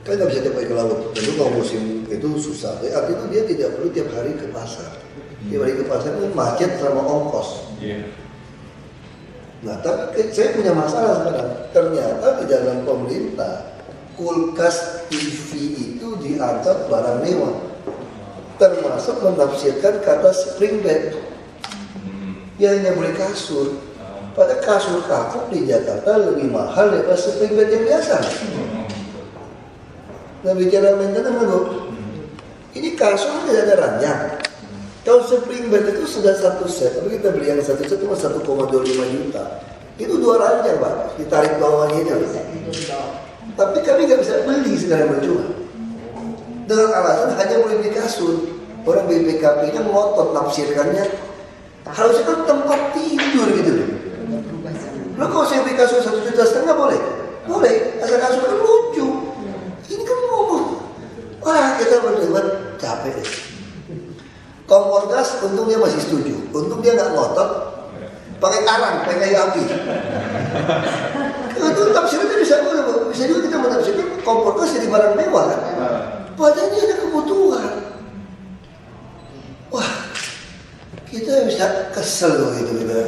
Kan nggak bisa tiap hari ke laut. Tentu kalau musim itu susah. Artinya dia tidak perlu tiap hari ke pasar. Tiap hari ke pasar itu macet sama ongkos. Nah, tapi saya punya masalah sekarang. Ternyata di dalam pemerintah kulkas TV itu dianggap barang mewah. Termasuk menafsirkan kata spring bed. Dia hanya boleh kasur. Padahal kasur kapuk di Jakarta lebih mahal daripada spring bed yang biasa. Nah, bicara maintenance dulu. Ini kasur tidak ada ranjang. Kalau spring bed itu sudah satu set, tapi kita beli yang satu set cuma 1,25 juta. Itu 2 ranjang Pak, ditarik bawahnya aja. Tapi kami nggak bisa beli sekarang berjual. Dengan alasan hanya boleh beli kasur. Orang BPKP-nya ngotot nafsirkannya. Harusnya kan tempat tidur gitu. Lo kalau saya beli kasur 1,5 juta boleh? Boleh, asal kasur kan lucu. Ini kan ngomong. Wah, kita berdebat capek deh. Kompor gas untung dia masih setuju. Untung dia nggak ngotot pakai karang, pakai kayu api. Itu tafsirnya bisa juga kita menafsirkan kompor gas jadi barang mewah kan. Padahal dia ada kebutuhan. Wah, kita bisa kesel loh gitu kita.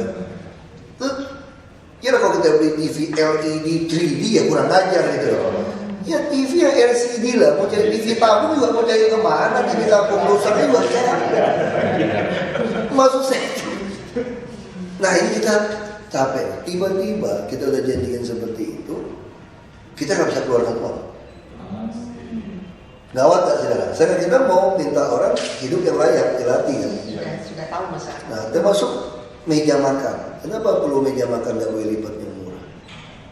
Kira kalau kita beli TV LED 3D ya kurang ajar gitu loh. Ya TV yang LCD lah, mau cari TV tabung juga mau cari kemana, TV tabung rusak juga maksud saya. Nah ini kita capek, tiba-tiba kita udah jadikan seperti itu, kita nggak bisa keluarkan uang. Gawat tak saudara? Sekarang kita mau minta orang hidup yang layak, dilatih kan? Sudah tahu masalah. Nah termasuk meja makan. Kenapa perlu meja makan nggak boleh lipat yang murah?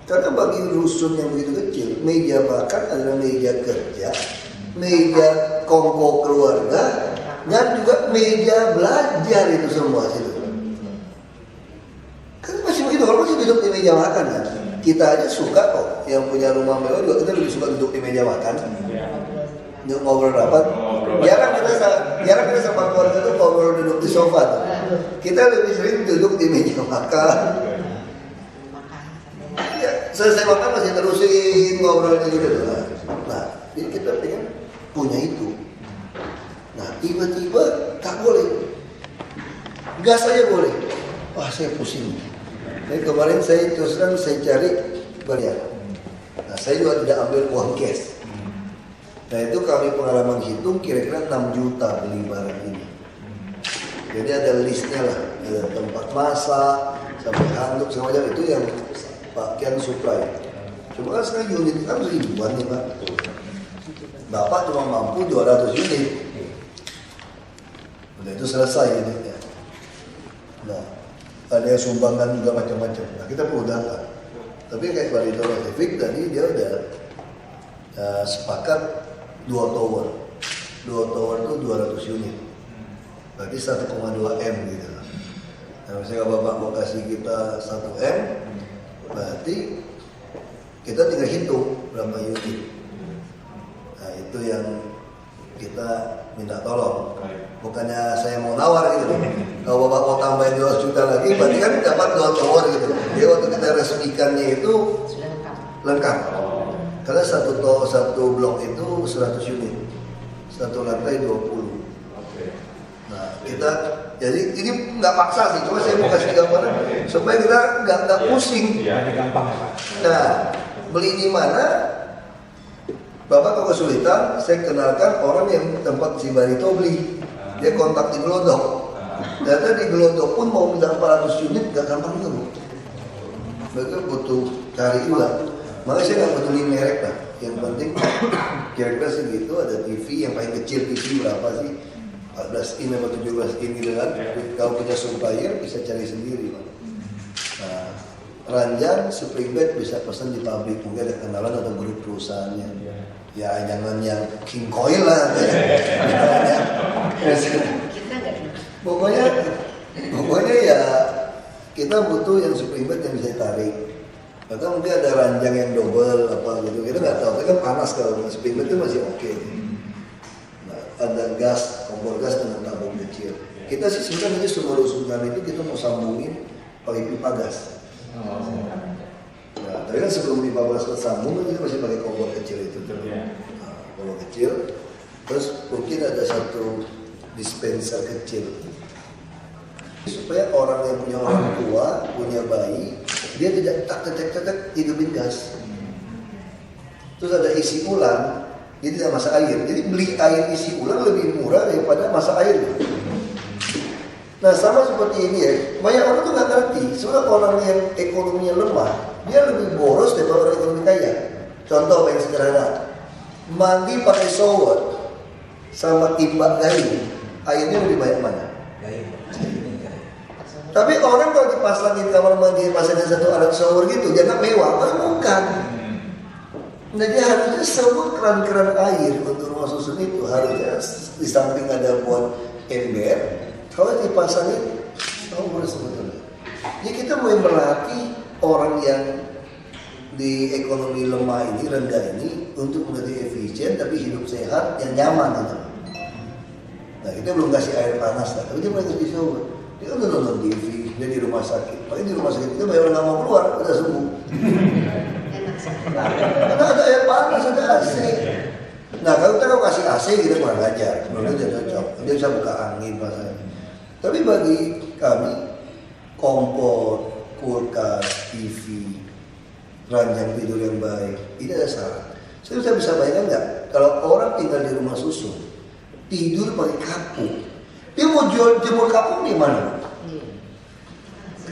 Karena bagi rusun yang begitu kecil, meja makan adalah meja kerja, meja kongko keluarga, dan juga meja belajar itu semua situ. Kan masih begitu, kalau masih duduk di meja makan kan? Kita aja suka kok, yang punya rumah mewah juga kita lebih suka duduk di meja makan. Untuk ngobrol rapat, jarang kita sama keluarga tuh ngobrol duduk di sofa tuh. Kita lebih sering duduk di meja makan. Ya, selesai makan masih terusin ngobrolnya gitu. Nah, jadi kita pengen punya itu. Nah, tiba-tiba tak boleh. Gas aja boleh. Wah, saya pusing. Jadi kemarin saya terus terang saya cari bayar. Nah, saya juga tidak ambil uang cash. Nah itu kami pengalaman hitung kira-kira 6 juta beli barang ini. Jadi ada listnya lah, ada tempat masak, sampai handuk segala macam itu yang pakaian supply. Cuma kan sekarang unit kan ribuan nih Pak. Bapak cuma mampu 200 unit. Udah itu selesai unitnya. Nah ada yang sumbangkan juga macam-macam. Nah kita perlu data. Tapi kayak Pak Dito Pacific tadi dia udah sepakat 2 tower itu 200 unit berarti 1,2 M gitu. Nah misalnya Bapak mau kasih kita 1 M berarti kita tinggal hitung berapa unit. Nah itu yang kita minta tolong, bukannya saya mau nawar gitu. Kalau Bapak mau tambahin 2 juta lagi berarti kan dapat 2 tower gitu. Jadi waktu kita resmikannya itu lengkap. Karena satu blok itu 100 unit, satu lantai 20. Nah kita, jadi ini nggak paksa sih, cuma saya mau kasih gambaran supaya kita nggak pusing. Nah beli di mana? Bapak kalau kesulitan, saya kenalkan orang yang tempat si Barito beli. Dia kontak di Glodok. Ternyata di Glodok pun mau minta 400 unit nggak gampang juga. Mereka butuh cari ulang. Makanya saya nggak peduli merek lah. Yang penting kira-kira segitu ada TV yang paling kecil TV berapa sih? 14 in atau 17 in gitu kan. Kalau punya supplier bisa cari sendiri Pak. Nah, ranjang spring bed bisa pesan di pabrik, mungkin ada kenalan atau grup perusahaannya. Ya jangan yang king coil lah. Pokoknya ya kita butuh yang spring bed yang bisa tarik. Bahkan mungkin ada ranjang yang double apa gitu, kita nggak tahu. Tapi kan panas kalau spring bed itu masih oke. Nah, ada gas, kompor gas dengan tabung kecil. Kita sih sebenarnya semua rusun kami itu kita mau sambungin pakai pipa gas. Nah, tapi kan sebelum pipa gas tersambung kita masih pakai kompor kecil itu. Nah, kecil, terus mungkin ada satu dispenser kecil supaya orang yang punya orang tua, punya bayi, dia tidak tak hidupin gas. Terus ada isi ulang, dia tidak masak air. Jadi beli air isi ulang lebih murah daripada masak air. Nah sama seperti ini ya, banyak orang tuh nggak ngerti. Soalnya orang yang ekonominya lemah, dia lebih boros daripada orang ekonomi kaya. Contoh yang sederhana, mandi pakai shower sama timba gayu, airnya lebih banyak mana? Tapi orang kalau dipasangin kamar mandi, pasangin satu alat shower gitu, dianggap mewah, bukan. Nah dia harusnya semua keran-keran air untuk rumah susun itu harusnya di samping ada buat ember, kalau dipasangin shower sebetulnya. Jadi kita mulai melatih orang yang di ekonomi lemah ini, rendah ini, untuk menjadi efisien tapi hidup sehat yang nyaman gitu. Nah kita belum kasih air panas lah, tapi dia mulai kasih shower. Dia udah nonton TV, dia di rumah sakit. Paling di rumah sakit itu banyak orang nggak mau keluar, udah sembuh. Karena ada air panas, ada AC. Nah kalau kita kasih AC kita kurang ajar, menurut dia cocok. Dia bisa buka angin pasang. Tapi bagi kami kompor, kulkas, TV, ranjang tidur yang baik, ini ada syarat. Saya bisa bayangkan nggak kalau orang tinggal di rumah susun, tidur pakai kapuk. Dia mau jual jemur kapuk di mana?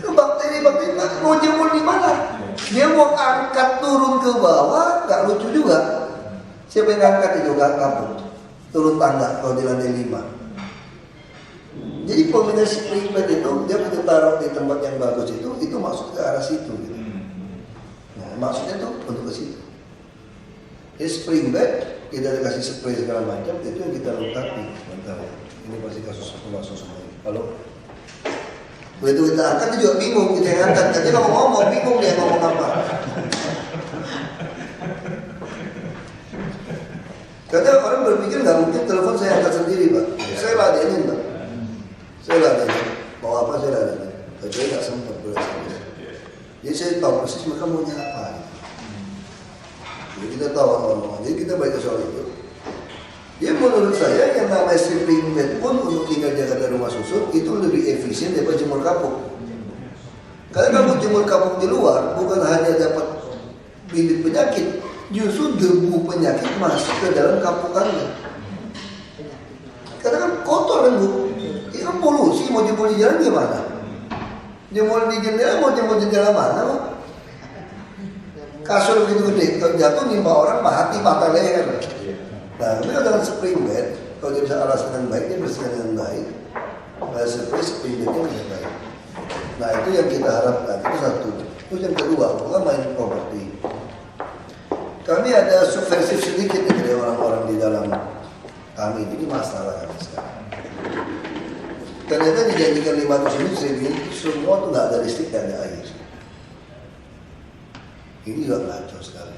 Bakteri mau jemur di mana? Dia mau angkat turun ke bawah, nggak lucu juga. Siapa yang angkat itu kapuk? Turun tangga kalau di lantai 5. Jadi pembina spring bed itu dia bisa taruh di tempat yang bagus itu masuk ke arah situ. Gitu. Nah maksudnya tuh untuk ke situ. Jadi spring bed kita dikasih spray segala macam itu yang kita lengkapi. Bentar ya. Ini pasti kasus semua. Halo. Begitu kita angkat dia juga bingung, kita yang angkat. Jadi kalau ngomong bingung dia ngomong apa. Karena orang berpikir nggak mungkin telepon saya angkat sendiri Pak. Saya ladenin Pak. Saya ladenin. Mau apa saya ladenin. Kecuali nggak sempat beres. Jadi saya tahu persis mereka maunya apa. Jadi kita tahu omongan. Jadi kita baca soal itu. Ya menurut saya yang namanya sleeping bed pun untuk tinggal di Jakarta rumah susun itu lebih efisien daripada jemur kapuk. Karena kamu jemur kapuk di luar bukan hanya dapat bibit penyakit, justru debu penyakit masuk ke dalam kapuk Anda. Karena kan kotor kan Bu, itu kan polusi, mau jemur di jalan gimana? Jemur di jendela mau jemur di jendela mana Pak? Kasur begitu gede, kalau jatuh nimpa orang mati patah leher. Nah, ini dengan spring bed, kalau dia bisa alasan yang baik, dia bersihkan dengan baik. Nah, spring bednya dengan baik. Nah, itu yang kita harapkan, itu satu. Terus yang kedua, bukan main properti. Kami ada subversif sedikit dari orang-orang di dalam kami, ini masalah kami sekarang. Ternyata dijanjikan 500 unit, saya bilang, semua itu nggak ada listrik, nggak ada air. Ini juga kacau sekali.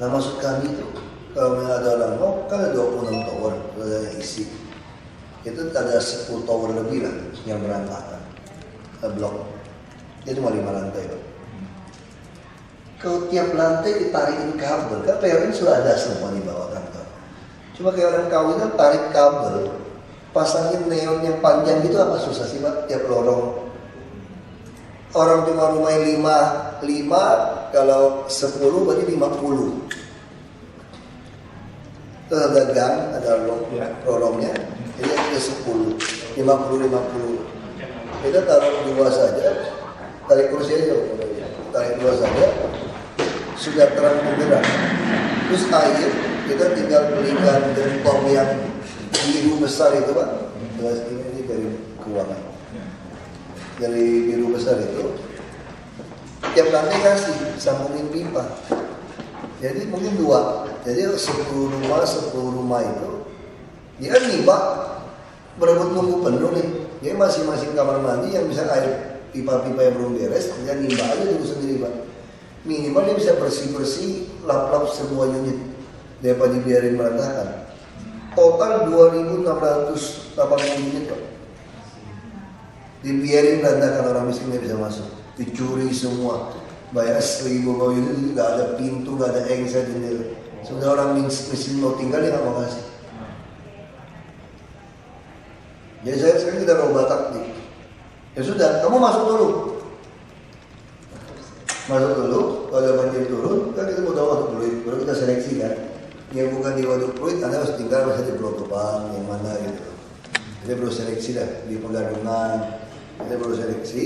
Nah, maksud kami itu, kalau ada orang mau, kan ada 26 tower, ada yang isi. Itu ada 10 tower lebih lah yang berantakan. Blok. Dia cuma 5 lantai. Kalau tiap lantai ditarikin kabel, kan PLN sudah ada semua di bawah kantor. Cuma kayak orang kawinan tarik kabel, pasangin neon yang panjang gitu apa susah sih Pak? Tiap lorong. Orang cuma rumahnya 5, kalau 10 berarti 50. Terus ada gang, ada lorongnya, jadi ada 10, 50. Kita taruh 2 saja, tarik kursi aja, tarik 2 saja, sudah terang benderang. Terus air, kita tinggal belikan gentong yang biru besar itu Pak. Ini dari keuangan. Dari biru besar itu, tiap lantai kasih, sambungin pipa. Jadi mungkin 2. Jadi 10 rumah itu dia kan nimba berebut nunggu penuh nih. Jadi masing-masing kamar mandi yang bisa air pipa-pipa yang belum beres, dia nimba aja dulu sendiri Pak. Minimal dia bisa bersih-bersih lap-lap semua unit daripada dibiarin berantakan. Total 2.680 unit Pak. Dibiarin berantakan, orang miskin nggak bisa masuk, dicuri semua. Bayar 1.000 unit, nggak ada pintu, nggak ada engsel jendela. Sudah orang miskin mau tinggal dia nggak mau kasih. Jadi saya sekarang kita rubah taktik. Ya sudah, kamu masuk dulu. Masuk dulu, kalau banjir turun, kan kita mau tahu waduk fluid, baru kita seleksi kan. Yang bukan di waduk fluid, Anda harus tinggal misalnya di Pulau Gebang, yang mana gitu. Kita perlu seleksi dah, di Pegadungan, kita perlu seleksi.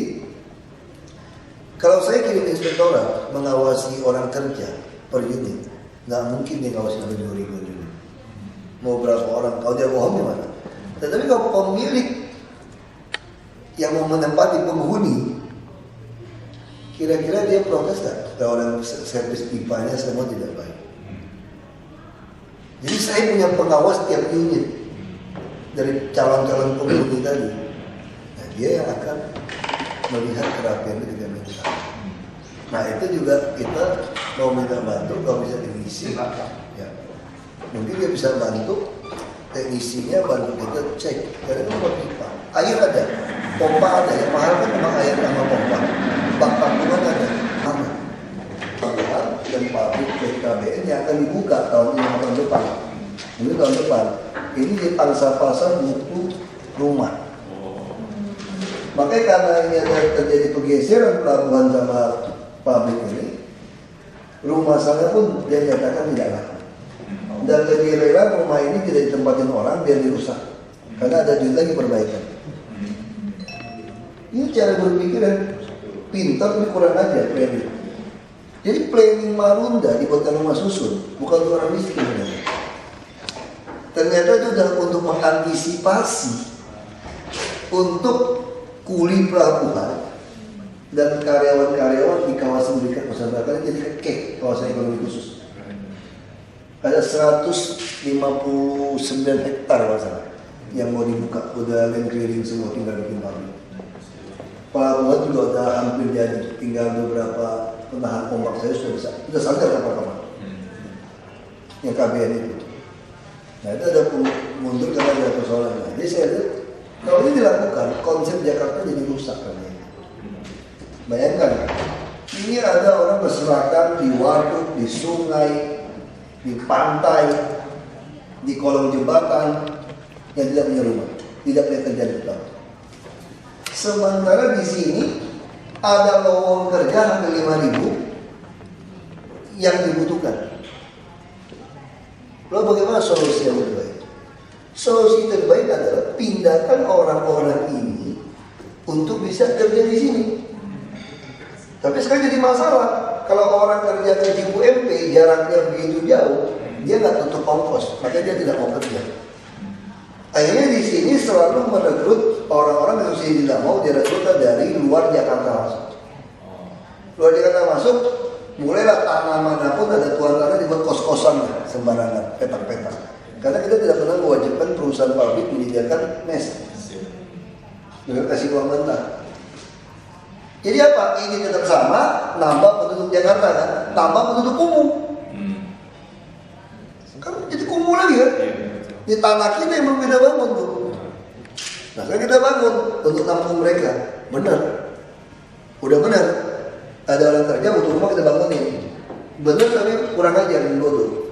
Kalau saya kirim inspektorat mengawasi orang kerja per unit, nggak mungkin dia ngawasi sampai 2.000 unit. Mau berapa orang, kalau dia bohong gimana? Tetapi kalau pemilik yang mau menempati penghuni, kira-kira dia protes tak? Kalau orang servis pipanya semua tidak baik. Jadi saya punya pengawas tiap unit dari calon-calon penghuni tadi. Nah, dia yang akan melihat kerapian itu tidak minta. Nah itu juga kita mau minta bantu kalau bisa diisi. Ya. Mungkin dia bisa bantu teknisinya bantu kita cek. Karena itu mau pipa. Air ada, pompa ada. Yang mahal kan memang air sama pompa. Bak tampungan ada. Mahal dan pabrik BKBN yang akan dibuka tahun depan. Ini tahun depan. Ini di pangsa pasar butuh rumah. Makanya karena ini ada terjadi pergeseran pelabuhan sama pabrik ini, rumah sana pun dia nyatakan tidak laku. Dan lebih rela rumah ini tidak ditempatin orang biar dirusak, karena ada duit lagi perbaikan. Ini cara berpikir yang pintar tapi kurang aja planning. Jadi planning Marunda dibuatkan rumah susun, bukan untuk orang miskin. Ternyata itu adalah untuk mengantisipasi untuk kuli pelabuhan dan karyawan-karyawan di kawasan berikat Nusantara jadi kekeh kawasan ekonomi khusus. Ada 159 hektar masalah yang mau dibuka, udah land clearing semua, tinggal bikin pabrik. Pelabuhan juga udah hampir jadi, tinggal beberapa penahan ombak saya sudah sangkar kapal-kapal yang KBN itu. Nah itu ada mundur karena ada persoalan. Jadi saya lihat kalau ini dilakukan, konsep Jakarta jadi rusak kan ya. Bayangkan, ini ada orang berserakan di waduk, di sungai, di pantai, di kolong jembatan yang tidak punya rumah, tidak punya kerjaan tetap. Sementara di sini ada lowongan kerja hampir 5.000 yang dibutuhkan. Lalu bagaimana solusi yang terbaik? Solusi terbaik adalah pindahkan orang-orang ini untuk bisa kerja di sini. Tapi sekarang jadi masalah. Kalau orang kerja di UMP jaraknya begitu jauh, dia nggak tutup ongkos, makanya dia tidak mau kerja. Akhirnya di sini selalu merekrut orang-orang yang sini tidak mau direkrut dari luar Jakarta masuk. Luar Jakarta masuk, mulailah tanah manapun ada tuan tanah dibuat kos-kosan sembarangan, petak-petak. Karena kita tidak pernah mewajibkan perusahaan pabrik menyediakan mes. Dengan kasih uang mentah. Jadi apa? Ini tetap sama, nambah penduduk Jakarta kan, nambah penduduk umum. Kan jadi kumuh lagi kan? Di tanah kita yang kita bangun tuh. Nah sekarang kita bangun untuk tampung mereka. Benar. Udah benar. Ada orang kerja butuh rumah kita bangunin. Benar tapi kurang ajar dan bodoh.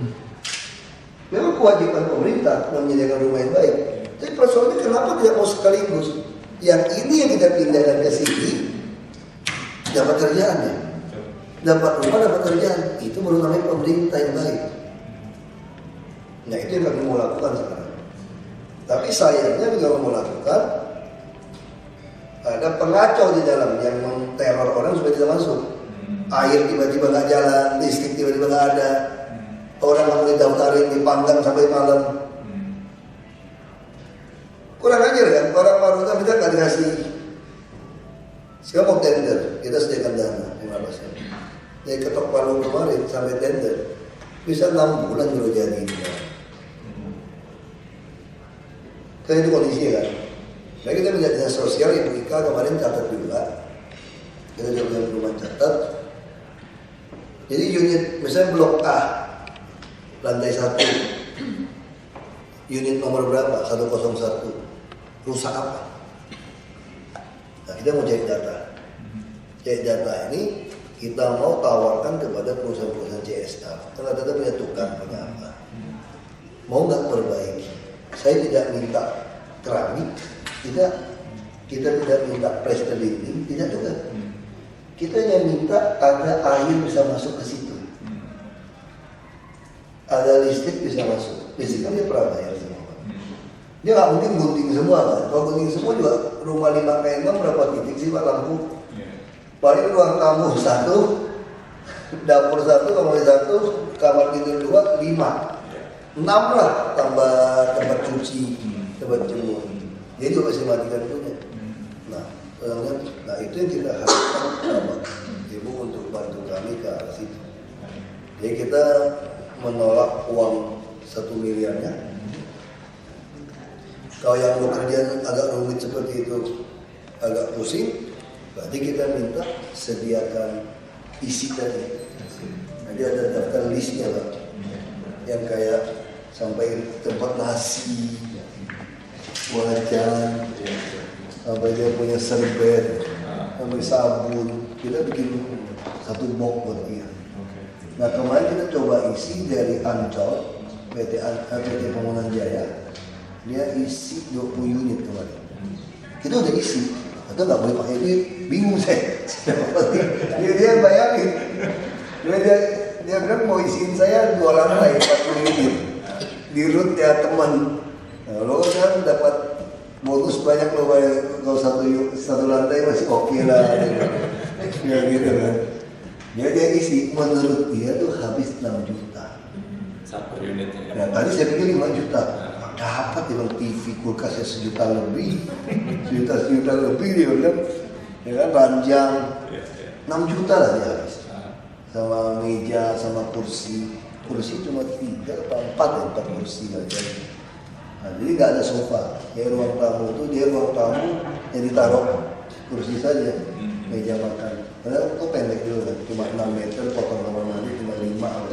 Memang kewajiban pemerintah menyediakan rumah yang baik. Tapi persoalannya kenapa tidak mau sekaligus? Yang ini yang kita pindahkan ke sini dapat kerjaan ya. Dapat rumah, dapat kerjaan. Itu baru namanya pemerintah yang baik. Nah itu yang kami mau lakukan sekarang. Tapi sayangnya juga mau lakukan, ada pengacau di dalam yang menteror orang supaya tidak masuk. Air tiba-tiba nggak jalan, listrik tiba-tiba nggak ada, orang nggak boleh daftarin, dipanggang sampai malam. Kurang ajar kan? Orang Marunda kita nggak dikasih. Sekarang mau tender, kita sediakan dana 15 juta. Dari ketok palu kemarin sampai tender, bisa 6 bulan baru jadi. Kan itu kondisi kan. Nah kita minta dinas sosial Ibu Ika kemarin catat juga. Kita juga belum catat. Jadi unit misalnya blok A lantai 1 unit nomor berapa? 101 rusak apa? Nah kita mau cek data. Cek data ini kita mau tawarkan kepada perusahaan-perusahaan CSA. Karena kita punya tukang, punya apa. Mau nggak perbaiki? Saya tidak minta keramik, kita tidak minta plaster dinding, tidak juga. Kita hanya minta ada air bisa masuk ke situ. Ada listrik bisa masuk. Listrik kan dia pernah bayar semua. Dia nggak mungkin gunting semua kan. Kalau gunting semua juga rumah 5 x 6 berapa titik sih Pak lampu? Paling ruang tamu 1, dapur 1, kamar 1, kamar tidur 2, 5, 6 lah tambah tempat cuci, tempat jemur. Jadi juga masih matikan punya. Nah itu yang kita harapkan Ibu untuk bantu kami ke arah situ. Jadi kita menolak uang 1 miliarnya. Kalau yang bekerja agak rumit seperti itu, agak pusing, berarti kita minta sediakan isi tadi. Nanti ada daftar listnya Pak, yang kayak sampai tempat nasi, wajan, sampai dia punya serbet, sampai sabun, kita bikin 1 box buat dia. Nah kemarin kita coba isi dari Ancol, PT Pembangunan Jaya, dia isi 20 unit kemarin. Kita udah isi, atau nggak boleh pakai duit, bingung saya. dia bayangin, dia bilang mau isiin saya 2 lantai 40 unit di root ya teman. Nah, lo kan dapat bonus banyak lo, kalau satu lantai masih oke lah. Ya gitu kan. Dia isi, menurut dia tuh habis 6 juta. Per unitnya. Nah, tadi saya pikir 5 juta. Dapat dia bilang TV kulkasnya sejuta lebih dia bilang, ya kan ranjang 6 juta lah dia habis, sama meja sama kursi cuma 3 atau 4 kursi aja. Nah, jadi nggak ada sofa. Ya ruang tamu itu dia ruang tamu yang ditaruh kursi saja, meja makan. Karena itu pendek dulu kan, cuma 6 meter, potong kamar mandi cuma 5 atau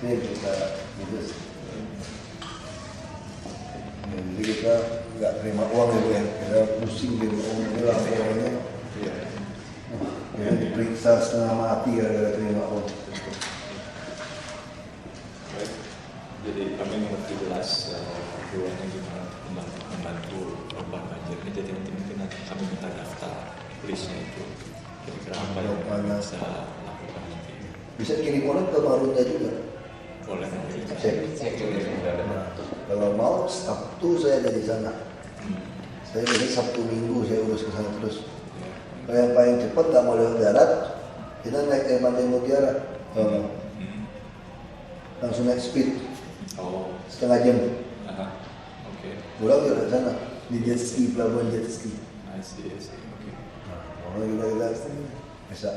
ini kita gitu sih. Jadi kita nggak terima uang ya, kita pusing terima uang ini laporannya. Ya, diperiksa setengah mati gara-gara terima uang. Baik. Jadi kami mengerti jelas keperluannya gimana membantu korban banjir. Jadi nanti mungkin kami minta daftar listnya itu. Kira-kira apa yang bisa lakukan nanti. Bisa kirim orang ke Marunda juga. Boleh. Kalau mau Sabtu saya ada di sana. Saya jadi Sabtu Minggu saya urus ke sana terus. Kalau yang paling cepat nggak mau lewat darat, kita naik ke Pantai Mutiara. Langsung naik speed. Setengah jam. Oke. Pulang ke sana di jet ski, pelabuhan jet ski. I see. Oke. Kalau kita bisa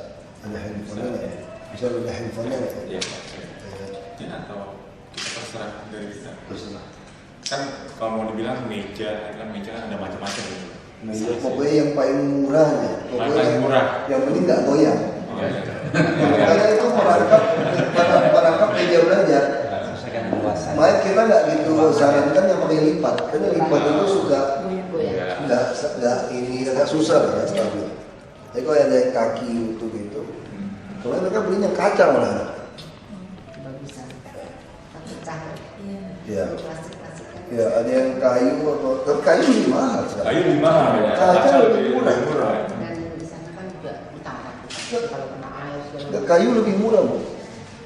ada handphonenya nggak ya? Bisa ada handphonenya nggak ya? Iya. Mungkin atau kita terserah dari kita. Terserah. Kan kalau mau dibilang meja kan ada macam-macam gitu. Meja pokoknya yang paling murahnya. Paling murah. Yang penting nggak goyang. Karena itu merangkap meja belajar. Makanya kita nggak gitu sarankan yang pakai lipat. Karena lipat itu suka nggak ini agak susah kan stabil. Jadi kalau ada yang kaki untuk itu, soalnya mereka belinya kaca malah. Ya. Ya, ada yang kayu atau kayu lebih mahal. Kayu lebih mahal ya. Kaca lebih murah. Dan di sana kan juga utama. Kalau kena air segala Kayu lebih murah, Bu.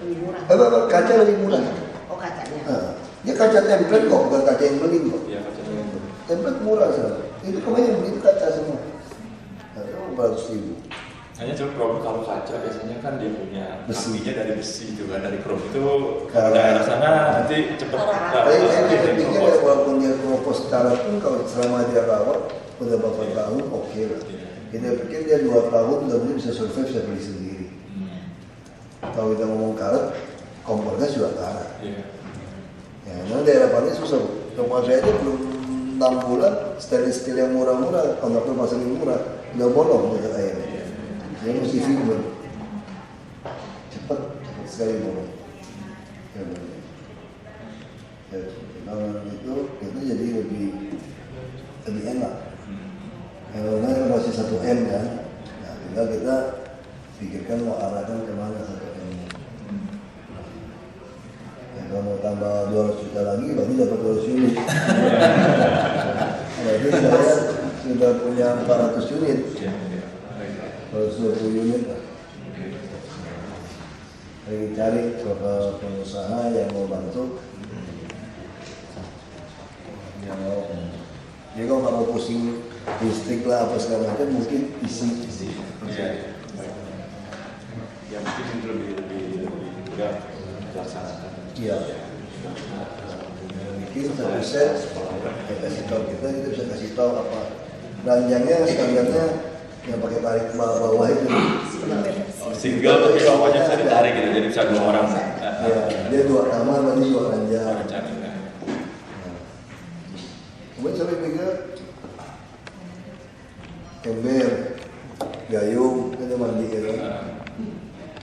lebih murah. Kaca lebih murah. Oh kacanya. Dia kaca template kok, bukan kaca yang beli kok. Iya, kaca itu. Template murah sebenarnya. Itu kemarin yang beli itu kaca semua. Nah, itu 400.000. Hanya cuma problem kalau kaca biasanya kan dia punya Besi. kakinya dari besi itu kan, dari krom itu Kalau- daerah sana nanti cepet. Saya pikir ya, walaupun dia propos secara pun kalau selama dia rawat udah beberapa tahun oke lah. Kita pikir dia 2 tahun udah bisa survive, bisa beli sendiri. Kalau kita ngomong karet, kompor gas juga karet. Iya. Ya, memang daerah pantai susah, Bu. Rumah saya itu belum 6 bulan, stainless steel yang murah-murah, kontaktor pasang yang murah, udah bolong gitu airnya. Jadi mesti fiber. Cepat sekali bolong. Ya, kalau itu jadi lebih enak. Karena masih 1 M kan, nah tinggal kita pikirkan mau arahkan kemana satu M. Ya, kalau mau tambah 200 juta lagi, berarti dapat 200 unit. Berarti saya sudah punya 400 unit, 120 unit lah. Lagi cari ke pengusaha yang mau bantu. Yang mau, jadi kalau nggak mau pusing listrik lah apa segala macam, mungkin isi. Ya mungkin lebih mudah dilaksanakan. Iya. Bikin satu set, ya kasih tahu kita bisa kasih tahu apa ranjangnya, standarnya yang pakai tarik bawah itu. Single tapi bawahnya bisa ditarik gitu, jadi bisa 2 orang. Ya, dia 2 kamar, berarti 2 ranjang. Kemudian sampai pikir ember, gayung, kita mandi gitu.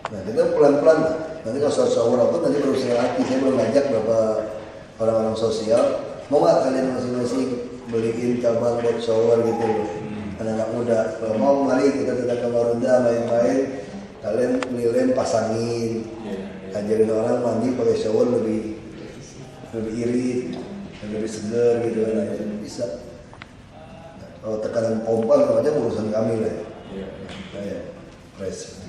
Nah kita pelan-pelan. Nanti kalau shower pun nanti baru saya latih. Saya belum ngajak berapa orang-orang sosial. Mau nggak kalian masing-masing beliin cabang buat shower gitu loh. Anak-anak muda. Kalau mau mari kita datang ke Marunda main-main. Kalian nilai pasangin. Ajarin orang mandi pakai shower lebih irit, lebih segar gitu kan. Itu bisa. Kalau tekanan pompa aja urusan kami lah. Ya, fresh.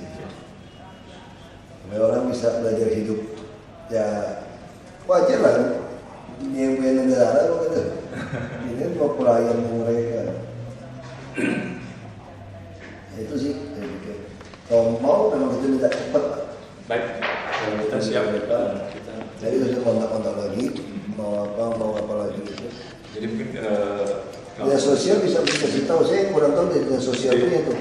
Supaya orang bisa belajar hidup. Ya wajar lah. Ini yang negara kok gitu. Ini mau pelayan mereka. Itu sih. Kalau mau memang kita minta cepat. Baik, kita siap. Jadi kita kontak-kontak lagi. Mau apa lagi gitu. Jadi mungkin Dinas sosial bisa kasih tahu. Saya kurang tahu dari dinas sosial itu.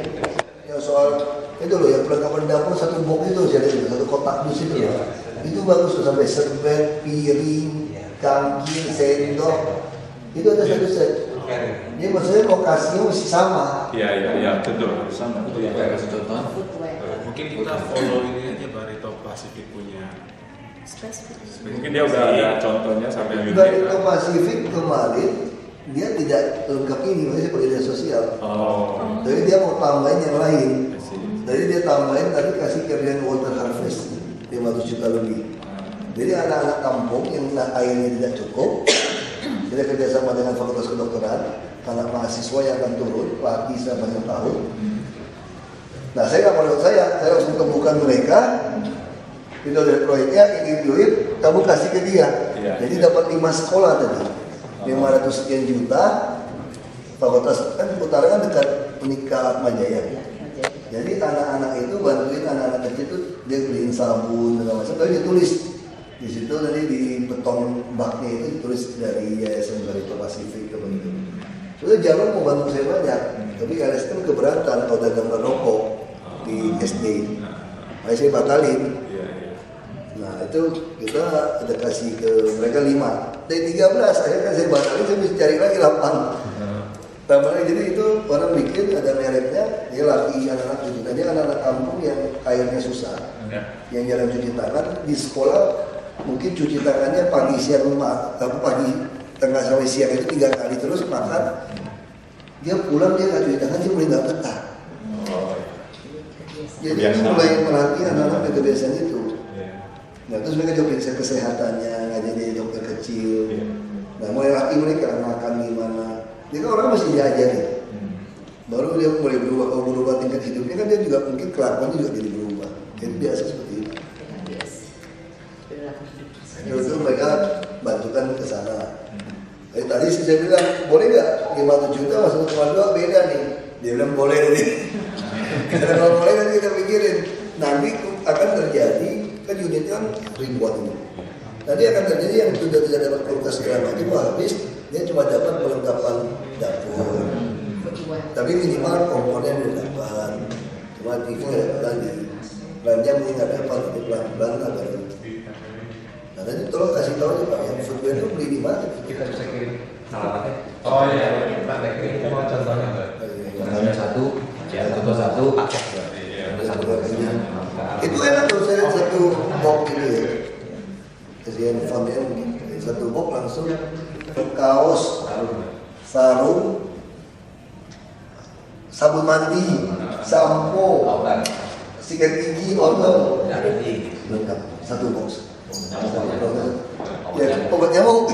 Yang soal itu loh, yang perlengkapan dapur satu box itu jadi satu kotak dus itu loh. Itu bagus tuh, sampai serbet, piring, kangkir, sendok. Itu ada satu set. Jadi maksudnya lokasinya masih sama. Iya, betul, sama. Itu yang saya kasih contoh. Footwear. Mungkin kita follow ini aja Barito Pacific punya. Mungkin dia udah ada contohnya sampai Barito Pacific kemarin dia tidak lengkap ini, maksudnya seperti dinas sosial. Oh. Jadi dia mau tambahin yang lain. I see. Jadi dia tambahin tadi kasih kerjaan water harvest 500 juta lebih. Jadi anak-anak kampung yang airnya tidak cukup, kita kerjasama dengan Fakultas Kedokteran, anak mahasiswa yang akan turun, pelatih sebanyak tahun. Nah saya nggak mau saya langsung temukan mereka. Itu dari proyeknya, ini duit, kamu kasih ke dia. Iya. Jadi dapat 5 sekolah tadi, 500 sekian juta. Fakultas kan utara kan dekat Unika Majaya. Jadi anak-anak itu bantuin anak-anak kecil itu dia beliin sabun segala macam. Tapi dia tulis di situ tadi di beton baknya itu ditulis dari Yayasan Barito Pacific atau begitu. Soalnya jangan mau bantu saya banyak, tapi LS kan keberatan kalau dagang rokok di SD. Makanya saya batalin. Nah itu kita ada kasih ke mereka 5. Dari 13 akhirnya saya batalin, saya bisa cari lagi 8. Tambahnya jadi itu orang bikin ada mereknya, dia latih anak-anak cuci tangan. Dia anak-anak kampung yang airnya susah, yang jarang cuci tangan di sekolah mungkin cuci tangannya pagi siang pagi tengah sampai siang itu 3 kali terus makan. Dia pulang dia nggak cuci tangan, dia mulai nggak betah. Jadi mulai melatih anak-anak kebiasaan itu. Nah terus mereka juga periksa kesehatannya, ngajarin dokter kecil. Nah mulai latih mereka makan gimana. Jadi kan orang masih diajarin. Baru dia mulai berubah tingkat hidupnya kan dia juga mungkin kelakuannya juga jadi berubah. Jadi biasa seperti itu. Itu mereka bantukan ke sana. Tadi saya bilang boleh nggak 500 juta masuk ke Marunda beda nih. Dia bilang boleh nih. Karena kalau boleh nanti kita pikirin nanti akan terjadi kan unitnya kan ribuan ini. Nanti akan terjadi yang sudah tidak dapat kulkas segala macam habis dia cuma dapat perlengkapan dapur. Tapi minimal komponen dia dapat. Cuma TV nggak dapat lagi. Belanja mungkin nggak dapat tapi pelan-pelan lah baru. Nah nanti tolong kasih tahu aja Pak yang footwear itu beli di mana? Kita bisa kirim alamatnya. Oh iya, Pak kirim mau contohnya nggak? Contohnya satu boxnya. Itu enak tuh saya satu box gitu ya. Kasihan family satu box langsung kaos, sarung, sabun mandi, sampo, sikat gigi, organ, Nah, ini. lengkap, satu box. Nyamuk. Ya, obat nyamuk,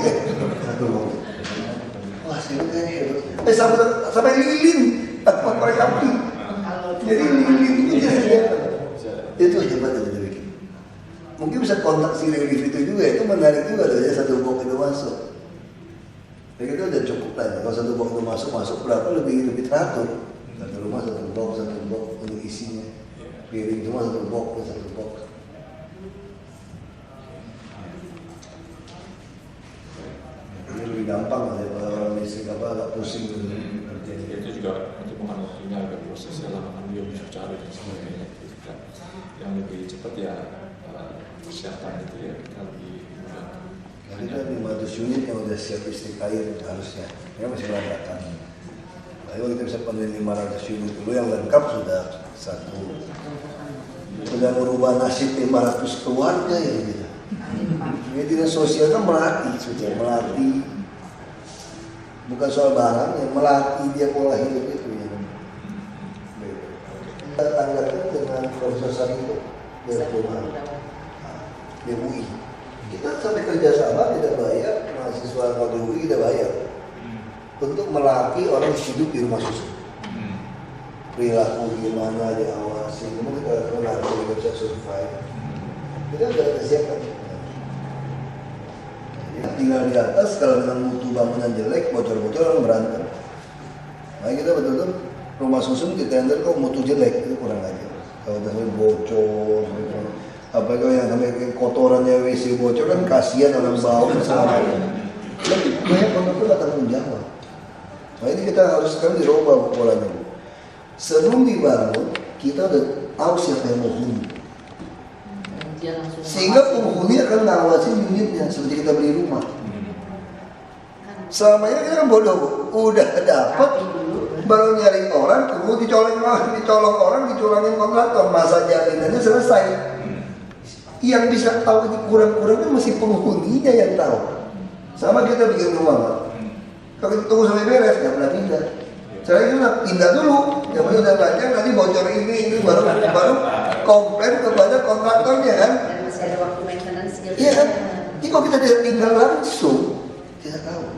satu box. Wah, sini sampai lilin, tanpa mereka beli. Jadi lilin itu dia sediakan. Itu hebat yang dia bikin. Mungkin bisa kontak si relief itu juga, itu menarik juga loh ya, satu box itu masuk. Jadi itu udah cukup lah, kalau satu box itu masuk berapa lebih teratur. Satu rumah satu box untuk isinya. Piring cuma satu box. Ini lebih gampang lah ya, kalau orang listrik agak pusing gitu. Ya, itu juga nanti bukan waktunya, ada prosesnya lama kan dia bisa cari dan sebagainya gitu kan. Yang lebih cepat ya persiapan itu ya kita lebih mudah. Ini kan 500 unit yang udah siap listrik air harusnya, ya masih berantakan. Ayo kita bisa penuhi 500 unit dulu yang lengkap sudah satu. Sudah merubah nasib 500 keluarga ya gitu. Ini dinas sosial kan melatih, sudah melatih. Bukan soal barang, yang melatih dia pola hidup itu ya. Kita tanggapi dengan Profesor Sarito dari rumah di UI. Kita sampai kerjasama tidak bayar, mahasiswa kalau di UI tidak bayar untuk melatih orang hidup di rumah susun. Perilaku gimana diawasi, kemudian kita melatih kita bisa survive. Kita sudah siapkan. Tinggal di atas, kalau dengan mutu bangunan jelek, bocor-bocor orang berantem. Nah kita betul-betul rumah susun di tender kok mutu jelek, itu kurang aja. Kalau sampai bocor, apa itu yang sampai kotorannya WC bocor kan kasihan orang bau sama. Lebih banyak kotor nggak tanggung jawab. Nah ini kita harus sekarang dirubah polanya. Sebelum dibangun, kita udah tahu siapa yang mau huni. Sehingga penghuni akan ngawasin unitnya seperti kita beli rumah. Selama ini kita kan bodoh, udah dapat baru nyari orang, kemudian dicolong orang, dicurangin kontraktor, masa jaminannya selesai. Yang bisa tahu ini kurang-kurangnya masih penghuninya yang tahu. Sama kita bikin rumah, Pak. Kalau kita tunggu sampai beres, nggak pernah pindah. Saya kira pindah dulu, yang penting udah lancar, nanti bocor ini baru komplain kepada kontraktornya kan. Dan masih ada waktu maintenance gitu. Iya kan? Jadi kalau kita tidak tinggal langsung, tidak tahu.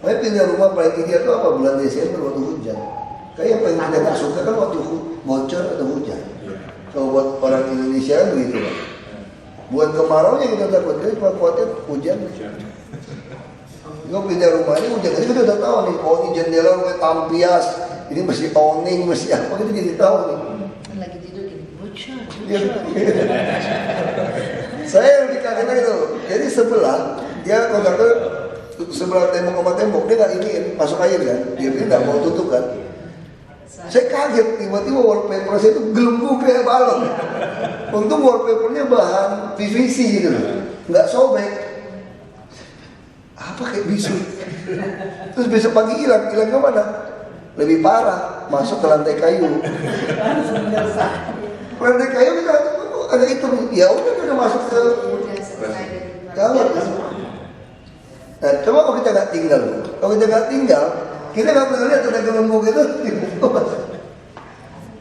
Makanya pindah rumah paling ideal itu apa? Bulan Desember waktu hujan. Kayak yang paling tidak suka kan waktu bocor atau hujan. Kalau buat orang Indonesia kan begitu kan. Buat kemarau yang kita takutkan cuma khawatir hujan. Kalau pindah rumah ini hujan, jadi kita udah tahu nih, oh ini jendela rumah tampias, ini mesti owning, mesti apa, kita jadi tahu nih. Kan lagi tidur gini, bocor. Saya lebih kagetnya itu, jadi sebelah, dia kontraktor sebelah tembok sama tembok, dia nggak ini masuk air kan, dia nggak mau tutup kan. Saya kaget, tiba-tiba wallpaper saya itu gelembung kayak balon. Untung wallpapernya bahan PVC gitu loh, nggak sobek. Apa kayak bisu? Terus besok pagi hilang ke mana? Lebih parah, masuk ke lantai kayu. Lantai kayu kita ada hitam, ya udah masuk ke kamar. Nah, coba kalau kita nggak tinggal, kita nggak pernah lihat ada gelembung itu.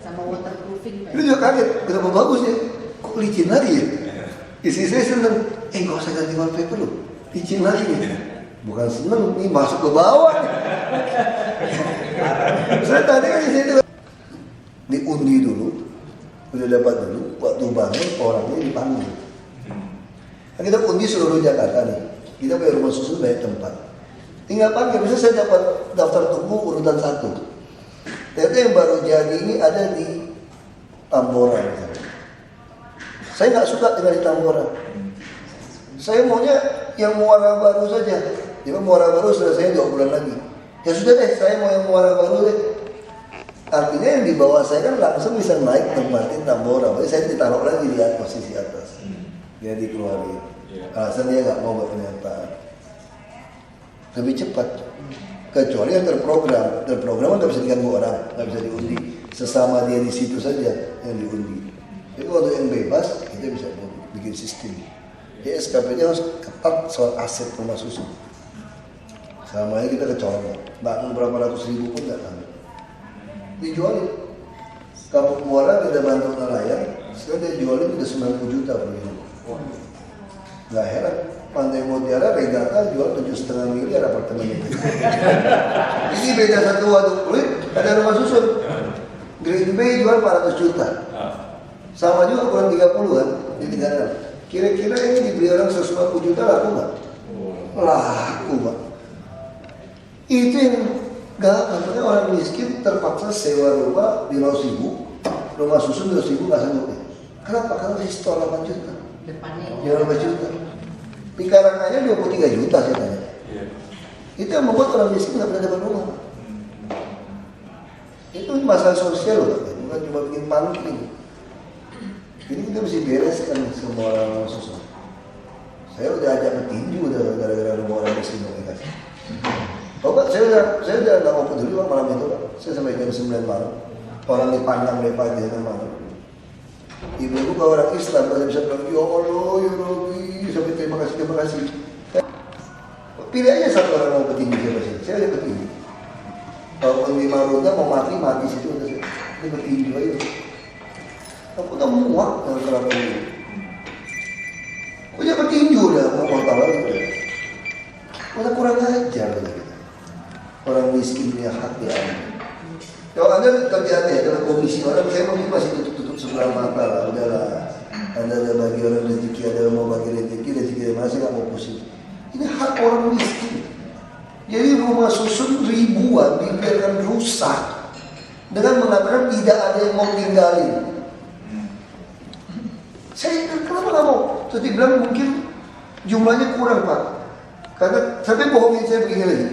Sama waterproofing. Itu juga kaget, kenapa bagus ya? Kok licin lagi ya? Istri saya seneng, nggak usah ganti wallpaper loh, licin lagi nih. Bukan seneng, nih masuk ke bawah. Saya tadi kan di sini diundi dulu, udah dapat dulu, waktu bangun orangnya dipanggil. Nah, kita undi seluruh Jakarta nih, kita punya rumah susun banyak tempat. Tinggal panggil, misalnya saya dapat daftar tunggu urutan 1. Ternyata yang baru jadi ini ada di Tambora misalnya. Saya nggak suka tinggal di Tambora. Saya maunya yang Muara Baru saja. Jadi Muara Baru selesai 2 bulan lagi. Ya sudah deh, saya mau yang Muara Baru deh. Artinya yang di bawah saya kan langsung bisa naik tempatin Tambora. Jadi saya ditaruh lagi di posisi atas. Dia dikeluarin. Alasan dia nggak mau berpernyataan. Lebih cepat. Kecuali yang terprogram nggak bisa diganggu orang, nggak bisa diundi. Sesama dia di situ saja yang diundi. Jadi waktu yang bebas kita bisa bikin sistem. Jadi SKP-nya harus ketat soal aset rumah susun. Selama ini kita kecolongan, bangun berapa ratus ribu pun nggak tahu. Dijualin. Kampung Muara kita bantu nelayan, sekarang dia jualin udah 90 juta per minggu. Nggak heran, Pantai Mutiara Regata jual 7,5 miliar apartemen itu. Ini beda satu waduk kulit, ada rumah susun. Green Bay jual 400 juta. Sama juga kurang 30 kan di negara. Kira-kira ini dibeli orang 150 juta laku nggak? Laku Pak. Itu yang nggak, katanya orang miskin terpaksa sewa rumah di Rosibu, rumah susun di Rosibu nggak sanggup. Kenapa? Karena di store 8 juta. Depannya. Ya 8 juta. Di Karanganyar 23 juta saya tanya. Itu yang membuat orang miskin nggak pernah dapat rumah. Itu masalah sosial loh, bukan cuma bikin panik ini. Jadi kita mesti bereskan semua orang susah. Saya udah ajak petinju udah gara-gara rumah orang miskin yang dikasih. Oh Pak, saya udah nggak mau peduli Pak malam itu Pak. Saya sampai jam 9 malam. Orang dipandang dari pagi sampai malam. Ibu-ibu kalau orang Islam masih bisa bilang, ya Allah, ya Rabbi, sampai terima kasih. Pilih aja satu orang mau petinju siapa sih? Saya ada petinju. Kalau di Marunda mau mati situ udah saya. Ini petinju aja. Aku udah muak dengan kerabat ini. Aku jangan petinju udah mau kota lagi. Udah kurang ajar kita. Orang miskin punya hak ya. Kalau Anda kerjanya dalam komisi orang, saya mungkin masih tutup sebelah mata lah. Udahlah, Anda ada bagi orang rezeki, ada mau bagi rezeki dari mana saya nggak mau pusing. Ini hak orang miskin. Jadi rumah susun ribuan dibiarkan rusak dengan mengatakan tidak ada yang mau tinggalin. Saya kenapa nggak mau? Terus dibilang mungkin jumlahnya kurang Pak. Karena sampai bohongin saya begini lagi.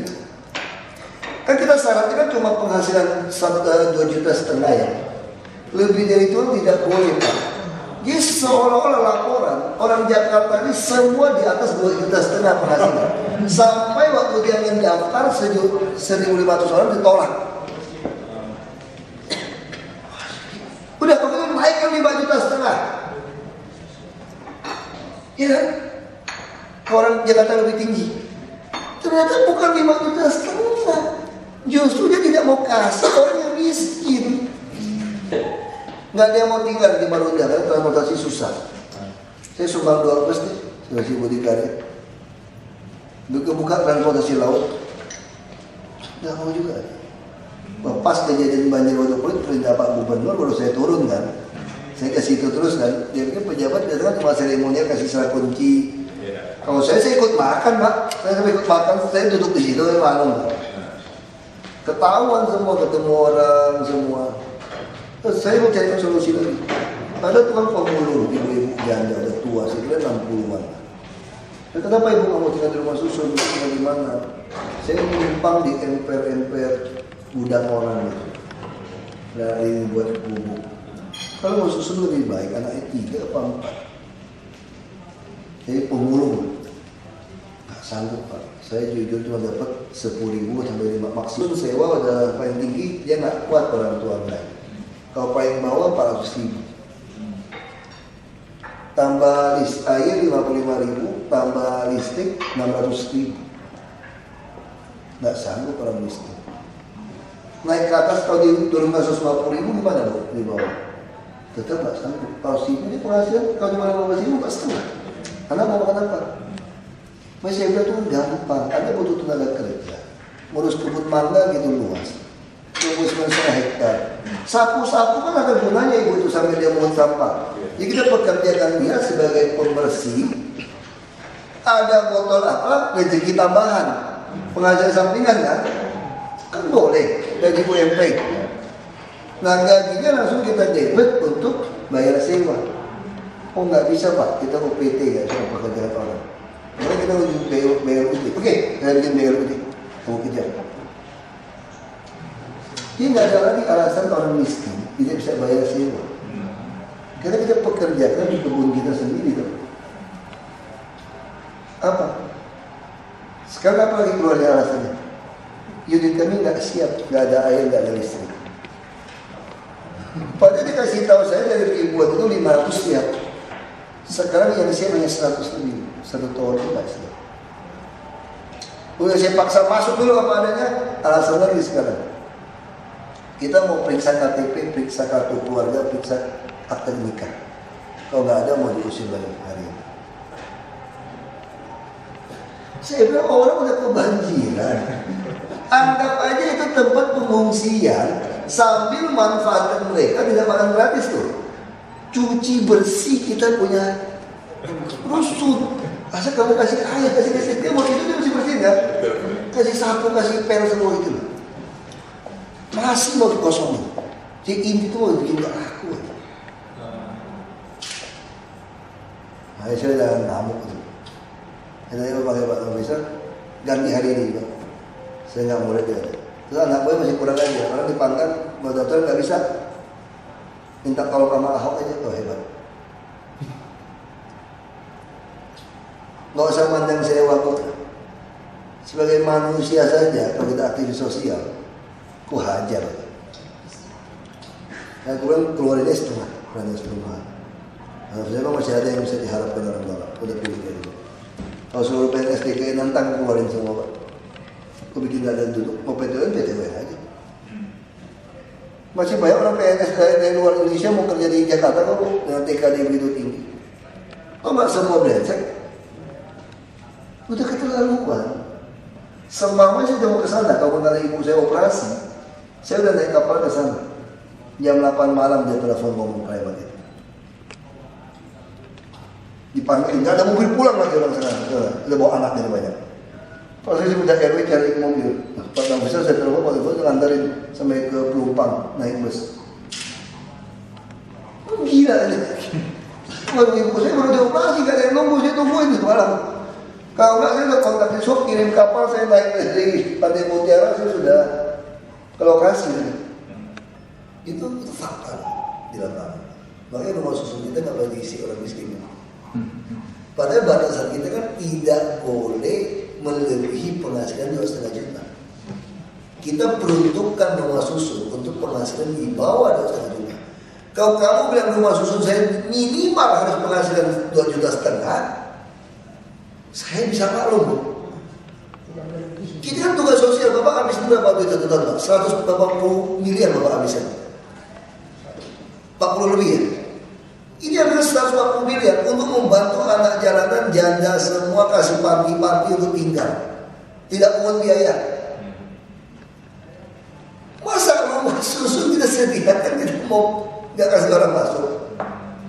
Kan kita syaratnya kan cuma penghasilan 2,5 juta ya. Lebih dari itu tidak boleh Pak. Jadi seolah-olah laporan orang Jakarta ini semua di atas 2,5 juta penghasilan. Sampai waktu dia mendaftar 1.500 orang ditolak. Udah begitu naikkan 5,5 juta. Ya kan? Orang Jakarta lebih tinggi. Ternyata bukan 5,5 juta. Justru dia tidak mau kasih orang yang miskin. Nggak ada yang mau tinggal di Marunda kan, transportasi susah. Saya sumbang 2 bus nih, sudah si Budi-Karya. Buka transportasi laut, nggak mau juga. Pas kejadian banjir waduk kulit, perintah Pak Gubernur baru saya turun kan. Saya kasih itu terus kan. Dia pikir pejabat datang cuma seremonial kasih surat kunci. Kalau saya ikut makan Pak, saya ikut makan, saya duduk di situ saya malu. Ketahuan semua, ketemu orang semua. Terus saya mau cari solusi lagi. Ada tukang pemulung, ibu-ibu janda, ada tua, saya kira 60-an. Kenapa ibu nggak mau tinggal di rumah susun? Tinggal di mana? Saya menumpang di emper-emper gudang orang itu. Dari buat bubuk. Kalau mau susun lebih baik, anaknya 3 apa 4. Jadi pemulung. Nggak sanggup Pak. Saya jujur cuma dapat 10.000 sampai 5. Maksud sewa udah paling tinggi, dia nggak kuat orang tua lain. Kalau paling bawah 400.000. Tambah air 55.000, tambah listrik 600.000. Nggak sanggup orang miskin. Naik ke atas kalau turun ke 150.000 gimana dong di bawah? Tetap nggak sanggup. Kalau ini penghasilan kalau cuma 15.000 nggak setengah. Karena mau makan apa? Masih saya bilang itu gampang. Anda butuh tenaga kerja. Ngurus kebun mangga gitu luas. 29 hektar. Sapu-sapu kan ada gunanya ibu itu sambil dia mungut sampah. Jadi kita pekerjakan dia sebagai pembersih. Ada botol apa? Rezeki tambahan. Penghasilan sampingan kan? Kan boleh. Gaji UMP. Nah gajinya langsung kita debit untuk bayar sewa. Oh nggak bisa Pak, kita UPT ya soal pekerjaan orang. Karena kita ujung bayar UPT. Oke, saya bikin bayar UPT. Kamu kejar. Ini nggak ada lagi alasan orang miskin tidak bisa bayar sewa. Karena kita pekerjakan di kebun kita sendiri tuh. Apa? Sekarang apa lagi keluarnya alasannya? Unit kami nggak siap, nggak ada air, nggak ada listrik. Padahal dikasih tahu saya dari ribuan itu 500 siap. Sekarang yang siap hanya 100 lebih. 1 tahun itu nggak siap. Udah saya paksa masuk dulu apa adanya, alasan lagi sekarang. Kita mau periksa KTP, periksa kartu keluarga, periksa akte nikah. Kalau nggak ada mau diusir lagi hari ini. Saya bilang orang udah kebanjiran. Anggap aja itu tempat pengungsian sambil manfaatkan mereka tidak makan gratis tuh. Cuci bersih kita punya rusun. Asal kamu kasih air, kasih dia mau itu dia mesti bersih nggak? Kasih sapu, kasih pel semua itu. Masih mau dikosongin. Jadi inti itu mau bikin gak laku. Nah, saya jangan ngamuk itu. Saya pakai Pak Profesor ganti hari ini juga. Saya nggak boleh dia. Terus anak gue masih kurang aja. Orang dipangkat, mau dokter nggak bisa. Minta tolong sama Ahok aja, tuh hebat. Nggak usah mandang saya waktu. Sebagai manusia saja, kalau kita aktivis sosial, ku hajar. Nah, kemudian keluarinnya setengah, Nah, saya masih ada yang bisa diharapkan orang-orang. Udah pilih kayak gitu. Kalau seluruh PNS DKI nantang keluarin semua Pak. Aku bikin gak ada duduk, mau PTN aja. Masih banyak orang PNS dari luar Indonesia mau kerja di Jakarta kok dengan TKD begitu tinggi. Oh nggak semua brengsek. Udah keterlaluan. Semama saya udah mau ke sana. Kalau bentar ibu saya operasi, saya udah naik kapal ke sana. Jam 8 malam dia telepon ngomong kayak begitu. Dipanggil, nggak ada mobil pulang lagi orang sana. Udah bawa anaknya banyak. Kalau saya minta RW cari mobil, Pak Bang bisa saya telepon Pak Ibu nganterin sampai ke Pelumpang naik bus. Oh, gila aja. Kalau ibu saya baru dioperasi, gak ada yang nunggu, saya tungguin di malam. Kalau nggak saya udah kontak di shop, kirim kapal, saya naik dari Pantai Mutiara, saya sudah ke lokasi. Itu fakta di lapangan. Makanya rumah susun kita nggak boleh diisi orang miskin. Padahal batasan kita kan tidak boleh melebihi penghasilan 2,5 juta. Kita peruntukkan rumah susun untuk penghasilan di bawah 2,5 juta. Kalau kamu bilang rumah susun saya minimal harus penghasilan 2,5 juta, saya bisa maklum. Kita kan tugas sosial, Bapak habis berapa duit satu tahun? 180 miliar Bapak habiskan. 40 lebih ya? Ini adalah 140 miliar untuk membantu anak jalanan, janda semua kasih panti-panti untuk tinggal. Tidak pungut biaya. Masa rumah susun kita sediakan kita mau nggak kasih orang masuk?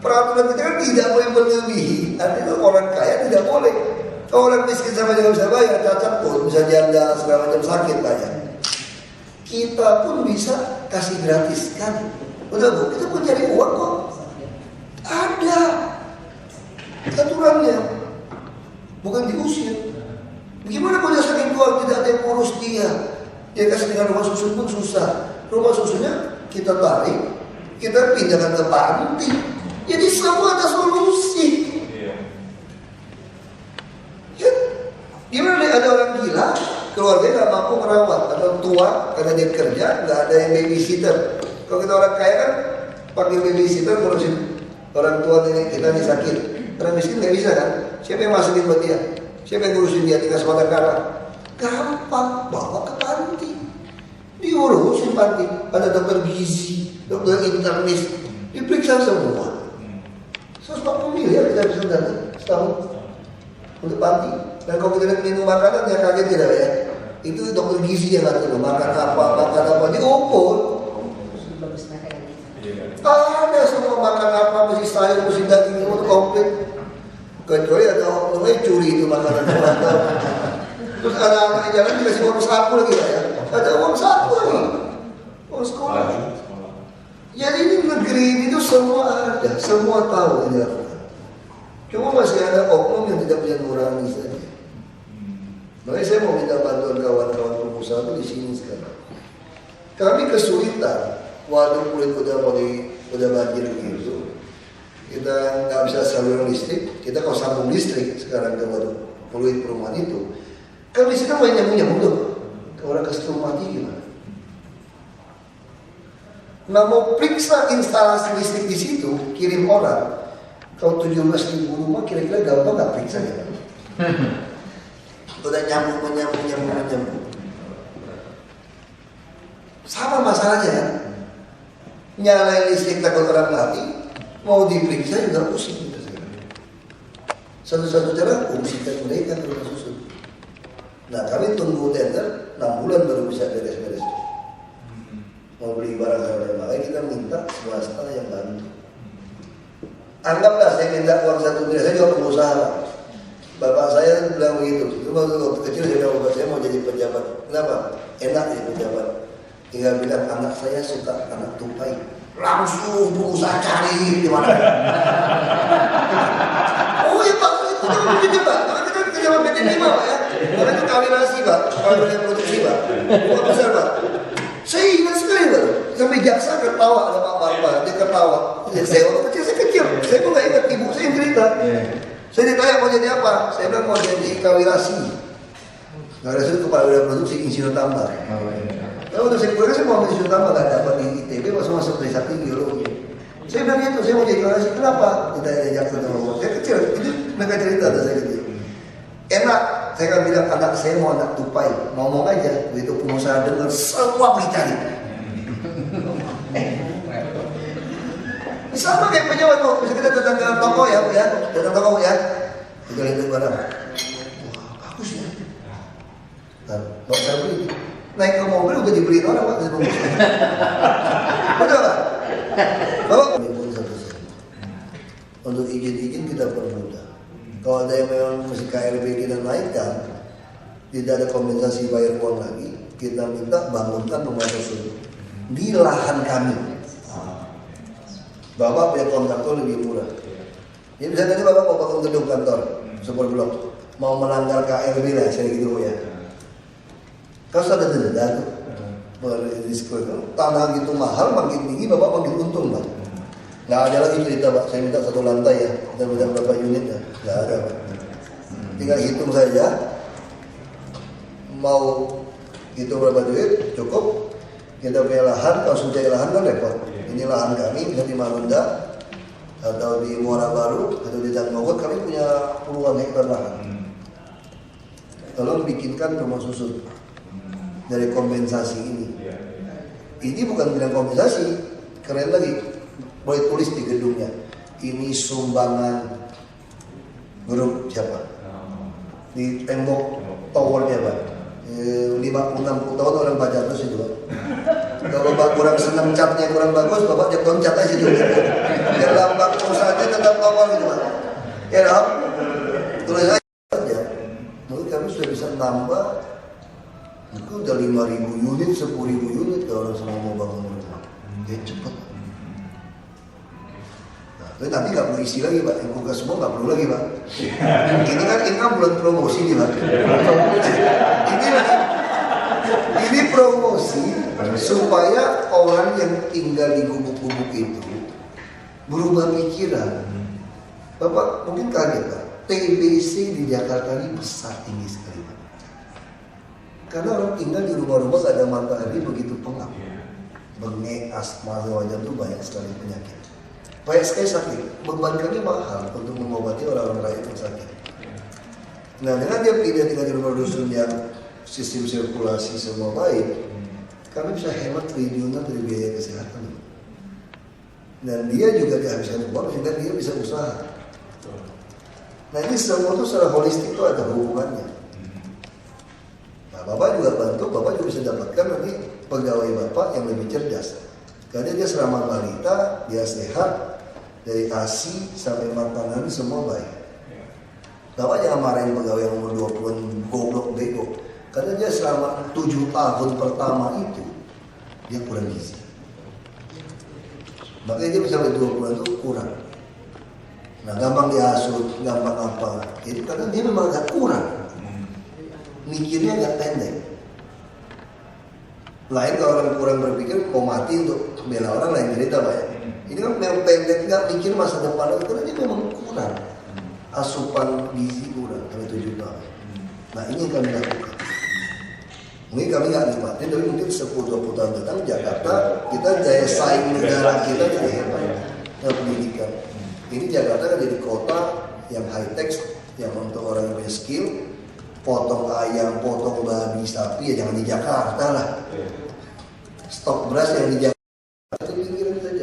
Peraturan kita kan tidak boleh melebihi. Artinya orang kaya tidak boleh. Kalau orang miskin sama juga bisa bayar, cacat pun bisa janda segala macam sakit bayar. Kita pun bisa kasih gratis kan? Udah bu, kita pun cari uang kok. Ada aturannya, bukan diusir. Bagaimana kalau dia sakit tua tidak ada yang urus dia? Dia kasih dengan rumah susun pun susah. Rumah susunnya kita tarik, kita pindahkan ke panti. Jadi semua ada solusi. Ya, gimana nih ada orang gila, keluarga nggak mampu merawat atau tua karena dia kerja, nggak ada yang babysitter. Kalau kita orang kaya kan panggil babysitter ngurusin orang tua nenek kita nih sakit. Orang miskin nggak bisa kan? Siapa yang masukin buat dia? Siapa yang ngurusin dia tinggal sebatang kara? Gampang, bawa ke panti. Diurusin panti. Ada dokter gizi, dokter internis, diperiksa semua. 140 miliar kita bisa dana setahun untuk panti. Dan kalau kita lihat menu makanan yang kaget tidak ya? Itu dokter gizi yang ngatur makan apa diukur. Ada semua makan apa, mesti sayur, mesti daging, semua komplit. Kecuali ada oknumnya curi itu makanan. Terus anak-anak jalan dikasih uang saku lagi ya? Ada uang saku lagi, uang sekolah. Jadi ini negeri ini tuh semua ada, semua tahu ini dilakukan. Cuma masih ada oknum yang tidak punya nurani saja. Makanya saya mau minta bantuan kawan-kawan pengusaha itu di sini sekarang. Kami kesulitan. Waduh kulit udah banjir gitu. Kita nggak bisa saluran listrik. Kita kalau sambung listrik sekarang ke waduk fluid perumahan itu, kan listriknya banyak nyambung tuh. Kalau orang kasih rumah gimana? Nah mau periksa instalasi listrik di situ, kirim orang. Kalau 17.000 rumah kira-kira gampang nggak periksa ya? Udah nyambung. Sama masalahnya kan? nyalain listrik takut orang mati, mau diperiksa juga pusing. Satu-satu cara fungsikan mereka ke rumah susun. Nah kami tunggu tender 6 bulan baru bisa beres-beres. Mau beli barang yang lain kita minta swasta yang bantu. Anggaplah saya minta uang 1 miliar, saya juga pengusaha. Bapak saya bilang begitu. Itu waktu kecil saya bilang bapak saya mau jadi pejabat. Kenapa? Enak jadi pejabat. Tinggal bilang anak saya suka anak tupai. Langsung berusaha cari di mana. Oh iya Pak, itu jangan begitu Pak. Kita kerja sama PT Lima Pak ya. Karena itu kawinasi Pak, kawinasi produksi Pak. Bukan besar Pak. Saya ingat sekali Pak. Sampai jaksa ketawa ada Pak, dia ketawa. Saya waktu kecil, saya kecil. Saya pun nggak ingat ibu saya yang cerita. Saya ditanya mau jadi apa? Saya bilang mau jadi kawinasi. Kawinasi itu kepala bidang produksi insinyur tambah. Kalau untuk saya kuliah saya mau ambil insinyur tambah nggak dapat di ITB masuk dari geologi. Saya bilang itu, saya mau jadi kawinasi. Kenapa? Ditanya jaksa sama bapak. Saya kecil, itu mereka cerita ada saya gitu. Enak, saya kan bilang anak saya mau anak tupai. Ngomong aja, begitu pengusaha dengar semua dicari. Sama kayak pejabat tuh, bisa kita datang ke toko ya, Bu ya, datang toko ya. Kita lihat barang. Wah, bagus ya. Nah, kalau saya beli, naik ke mobil udah dibeliin orang Pak, dari bungkus. Betul Pak? Bapak pun satu. Untuk izin-izin kita permudah. Kalau ada yang memang mesti KLB kita naikkan, tidak ada kompensasi bayar uang lagi, kita minta bangunkan rumah susun di lahan kami. Bapak punya kontraktor lebih murah. Jadi misalnya tadi Bapak mau bangun gedung kantor, super blok, mau melanggar KLB lah, saya gitu ya. Kalau sudah ada denda tuh, berisiko itu, tanah gitu mahal, makin tinggi Bapak makin untung Pak. Nggak ada lagi cerita Pak, saya minta 1 lantai ya, kita minta berapa unit ya, nggak ada Pak. Tinggal hitung saja, mau hitung berapa duit, cukup. Kita punya lahan, kalau sudah lahan kan repot. Ini lahan kami, bisa di Marunda, atau di Muara Baru, atau di Danmogot, kami punya puluhan hektar lahan. Tolong bikinkan rumah susun dari kompensasi ini. Ini bukan bilang kompensasi, keren lagi. Boleh tulis di gedungnya. Ini sumbangan grup siapa? Di tembok towernya Pak. 50-60 tahun orang baca terus itu Pak. Kalau Bapak kurang senang catnya kurang bagus, Bapak jatuh cat aja juga. Biar lambat perusahaannya tetap tower gitu Pak. Ya dong? Tulis aja. Mungkin kami sudah bisa nambah. Itu udah 5.000 unit, 10.000 unit kalau orang semua mau bangun rumah. Ya cepet. Tapi nanti nggak perlu isi lagi Pak, yang buka semua nggak perlu lagi Pak. Ini kan bulan promosi nih Pak. Ini promosi supaya orang yang tinggal di gubuk-gubuk itu berubah pikiran. Bapak mungkin kaget Pak, TBC di Jakarta ini besar tinggi sekali Pak. Karena orang tinggal di rumah-rumah gak ada matahari begitu pengap. Bengek, asma, wajah itu banyak sekali penyakit. Banyak sekali sakit, beban kami mahal untuk mengobati orang-orang rakyat yang sakit. Nah dengan dia pindah tinggal di rumah dusun yang sistem sirkulasi semua baik, kami bisa hemat triliunan dari biaya kesehatan. Dan dia juga dihabiskan uang sehingga dia bisa usaha. Nah ini semua itu secara holistik itu ada hubungannya. Nah Bapak juga bantu, Bapak juga bisa dapatkan nanti pegawai Bapak yang lebih cerdas. Karena dia seramah balita, dia sehat, dari ASI sampai makanan semua baik. Bapak jangan marahin pegawai yang umur 20-an goblok bego. Karena dia selama 7 tahun pertama itu dia kurang gizi. Makanya dia bisa sampai 2 bulan itu kurang. Nah gampang dihasut, gampang apa. Jadi karena dia memang agak kurang. Mikirnya agak pendek. Lain kalau orang kurang berpikir mau mati untuk bela orang lain cerita Pak ya. Ini kan memang pendek, nggak mikir masa depan karena dia memang kurang. Asupan gizi kurang sampai 7 tahun. Nah ini yang kami lakukan. Mungkin kami nggak nikmatin, tapi mungkin 10-20 tahun datang Jakarta kita daya saing negara kita jadi hebat dalam pendidikan. Ini Jakarta kan jadi kota yang high tech, yang untuk orang yang punya skill. Potong ayam, potong babi, sapi ya jangan di Jakarta lah. Stok beras yang di Jakarta itu pikiran saja.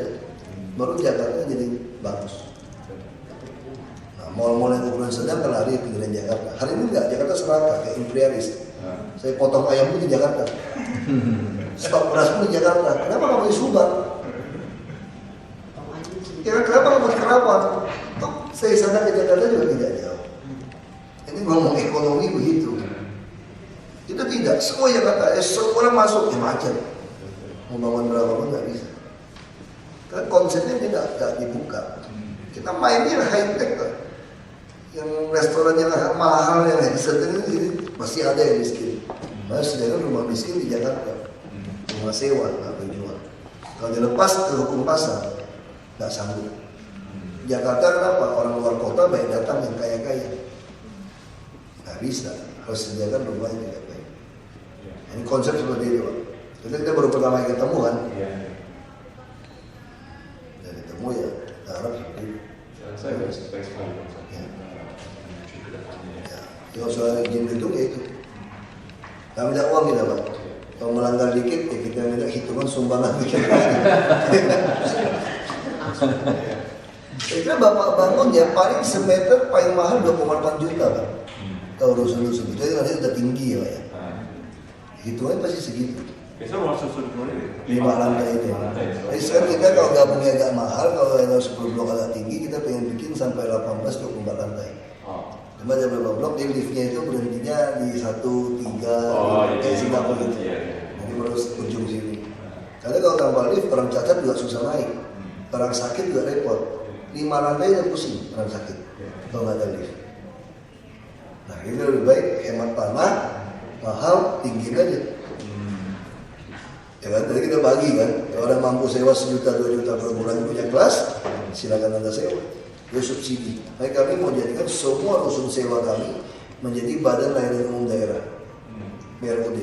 kayak imperialis. Saya potong ayam pun di Jakarta. Stok beras pun di Jakarta. Kenapa nggak mau di Subang? Ya, kenapa nggak mau di Kerawang? Toh saya sana ke Jakarta juga tidak jauh. Ini ngomong ekonomi begitu. Itu tidak. Semua Jakarta, semua orang masuk ya macet. Mau bangun berapa pun nggak bisa. Karena konsepnya tidak dibuka. Kita mainnya high tech lah. Yang restoran yang mahal yang setting ini masih ada yang miskin. Nah, sedangkan rumah miskin di Jakarta, rumah sewa nggak dijual. Kalau dilepas ke hukum pasar, nggak sanggup. Jakarta kenapa? Orang luar kota banyak datang yang kaya-kaya, nggak bisa. Harus sediakan rumah yang tidak baik. Ini konsep seperti itu. Kita baru pertama kali ketemu kan? Dan ketemu ya, kita harap seperti itu. Saya respect sekali. Kalau soal izin gedung ya itu, kami minta uang kita Pak. Kalau melanggar dikit ya kita minta hitungan sumbangan dikit. Saya kira Bapak bangun ya paling semeter paling mahal 2,8 juta Pak. Kalau rusun-rusun itu nanti udah tinggi ya Pak ya. Hitungannya pasti segitu. Biasanya rumah susun ini 5 lantai itu. Jadi sekarang kita kalau gabungnya agak mahal, kalau yang 10 blok agak tinggi, kita pengen bikin sampai 18-24 lantai. Cuma ada beberapa blok, jadi liftnya itu berhentinya di 1, 3, kayak Singapura gitu. Jadi baru ujung sini. Karena kalau tanpa lift, orang cacat juga susah naik. Orang sakit juga repot. 5 lantai udah pusing orang sakit kalau nggak ada lift. Nah ini lebih baik hemat tanah, mahal, tinggi aja. Ya kan, tadi kita bagi kan, kalau orang mampu sewa 1 juta, 2 juta per bulan punya kelas, silakan Anda sewa. Ya subsidi. Nah, kami mau jadikan semua rusun sewa kami menjadi Badan Layanan Umum Daerah, BLUD.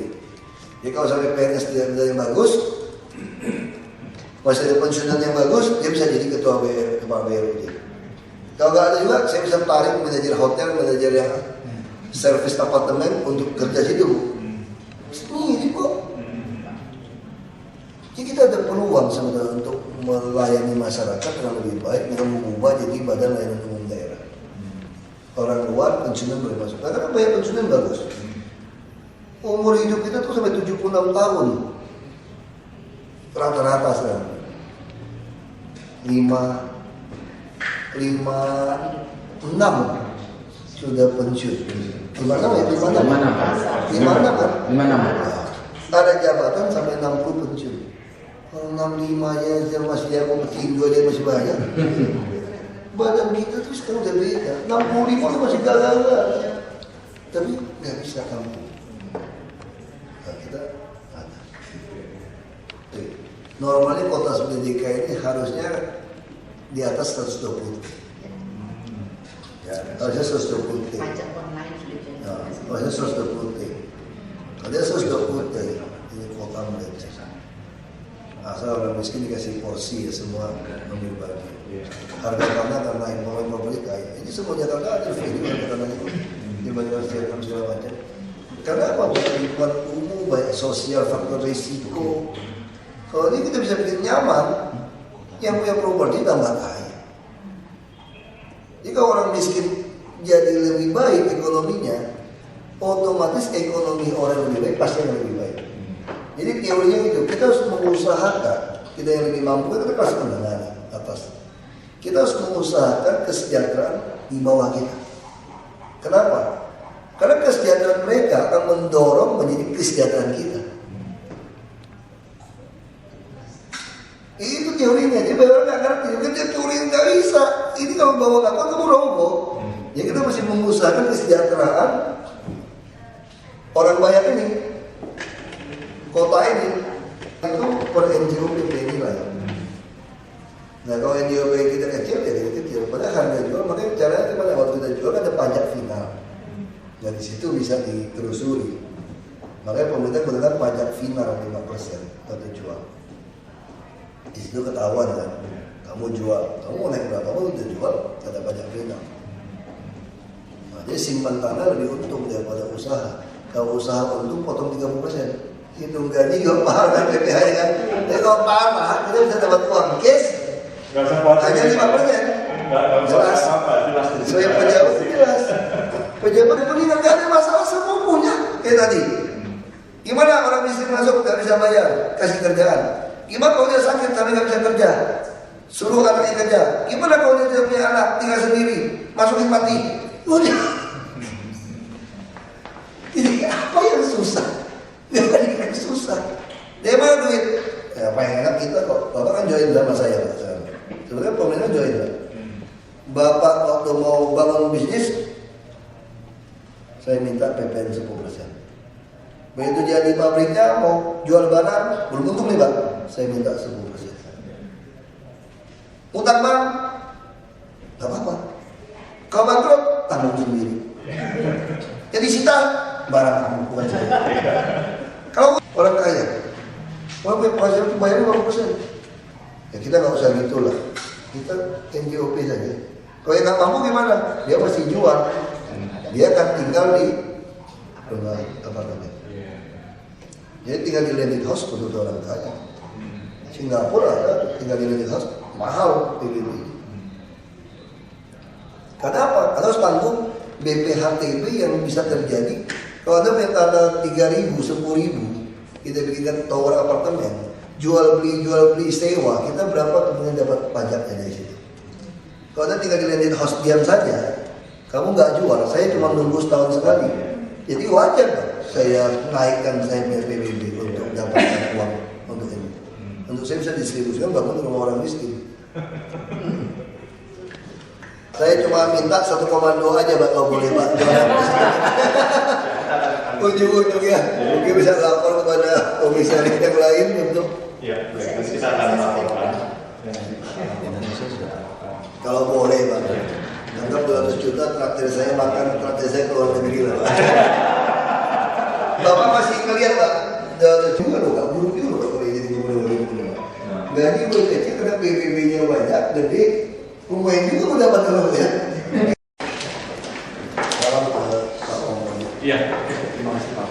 Jadi kalau sampai PNS tidak ada yang bagus, masih ada pensiunan yang bagus, dia bisa jadi ketua kepala BLUD. Kalau nggak ada juga, saya bisa tarik manajer hotel, manajer yang servis apartemen untuk kerja situ. Ini kok. Jadi kita ada peluang sebenarnya untuk melayani masyarakat dengan lebih baik dengan mengubah jadi Badan Layanan Umum Daerah. Orang luar pensiunan boleh masuk. Karena banyak pensiunan bagus. Umur hidup kita tuh sampai 76 tahun. Rata-rata sekarang. 56 sudah pensiun. 56 ya? 56 kan? 56. Ada jabatan sampai 60 pensiun. Kalau 65 aja masih dia mau Indo dia masih banyak. Badan kita tuh sekarang udah beda. 65 dia masih gagal. Tapi nggak bisa kampung. Nah, kita ada. Normalnya kota seperti DKI ini harusnya di atas 120. Ya, harusnya 120 T. Pajak online sudah jadi. Harusnya 120 T. Kalau dia 120 T, ini kota mereka. Asal orang miskin dikasih porsi ya semua ambil bagi. Harga tanah akan naik, properti kaya. Ini semua Jakarta ada value harga tanah itu. Di banyak segala macam. Karena apa? Lingkungan umum, banyak sosial, faktor risiko. Kalau ini kita bisa bikin nyaman, yang punya properti tambah kaya. Jika orang miskin jadi lebih baik ekonominya, otomatis ekonomi orang lebih baik pasti yang lebih baik. Jadi teorinya itu, kita harus mengusahakan, kita yang lebih mampu kita kasih mendengar atas. Kita harus mengusahakan kesejahteraan di bawah kita. Kenapa? Karena kesejahteraan mereka akan mendorong menjadi kesejahteraan kita. Itu teorinya, jadi orang nggak ngerti, dia teori nggak bisa. Ini kalau bawa akal kamu roboh. Jadi kita mesti mengusahakan kesejahteraan orang banyak ini. Kota ini itu per NGOP ini lah ya. Nah kalau NGOP kita kecil ya kecil. Padahal harga jual makanya caranya gimana waktu kita jual ada pajak final. Dan di situ bisa ditelusuri. Makanya pemerintah menggunakan pajak final 5% waktu jual. Di situ ketahuan kan. Kamu jual, kamu mau naik berapa? Kamu udah jual ada pajak final. Nah, jadi simpan tanah lebih untung daripada usaha. Kalau usaha untung potong 30%. Hitung gaji juga mahal kan PPh kan. Jadi kalau tanah kita bisa dapat uang cash hanya 5%. Jelas. Sebagai pejabat jelas. Pejabat itu nggak ada masalah semua punya. Kayak tadi, gimana orang miskin masuk nggak bisa bayar, kasih kerjaan. Gimana kalau dia sakit tapi nggak bisa kerja, suruh anaknya kerja. Gimana kalau dia tidak punya anak, tinggal sendiri, masukin mati. Udah. Jadi apa yang susah? Yang susah. Dia mana duit? Ya paling enak kita kok. Bapak kan join sama saya Pak. Sebenarnya pemerintah join Pak. Bapak waktu mau bangun bisnis, saya minta PPN 10%. Begitu jadi pabriknya mau jual barang, belum untung nih Pak, saya minta 10%. Utang bank, gak apa-apa. Kalau bangkrut, tanggung sendiri. Jadi sita, barang kamu bukan saya. Kalau orang kaya, orang punya penghasilan itu bayarnya 50%. Ya kita nggak usah gitulah. Kita NJOP saja. Kalau yang nggak mampu gimana? Dia masih jual. Dia akan tinggal di rumah apartemen. Jadi tinggal di landed house untuk orang kaya. Singapura ada tinggal di landed house mahal pilih. Karena apa? Karena harus tanggung BPHTB yang bisa terjadi. Kalau ada punya tanah 3.000, 10.000, kita bikinkan tower apartemen, jual beli sewa, kita berapa kemudian dapat pajaknya dari situ. Kalau ada tinggal di landed house diam saja, kamu nggak jual, saya cuma nunggu setahun sekali. Jadi wajar kan saya naikkan saya PBB untuk dapatkan uang untuk ini. Untuk saya bisa distribusikan bangun rumah orang miskin. Saya cuma minta 1,2 aja Pak, kalau boleh Pak. Ujung-ujungnya mungkin bisa lapor kepada komisaris yang lain untuk. Ya, nanti kita akan laporkan. Kalau boleh Pak. Anggap 200 juta traktir saya makan, traktir saya ke luar negeri lah Pak. Bapak masih ngeliat Pak, 200 juta loh, gak buruk juga loh kalau jadi gubernur. Gaji gue kecil karena PBB-nya banyak, gede. Pemain juga udah dapat kalau ya. Salam Pak Om. Iya, terima kasih Pak.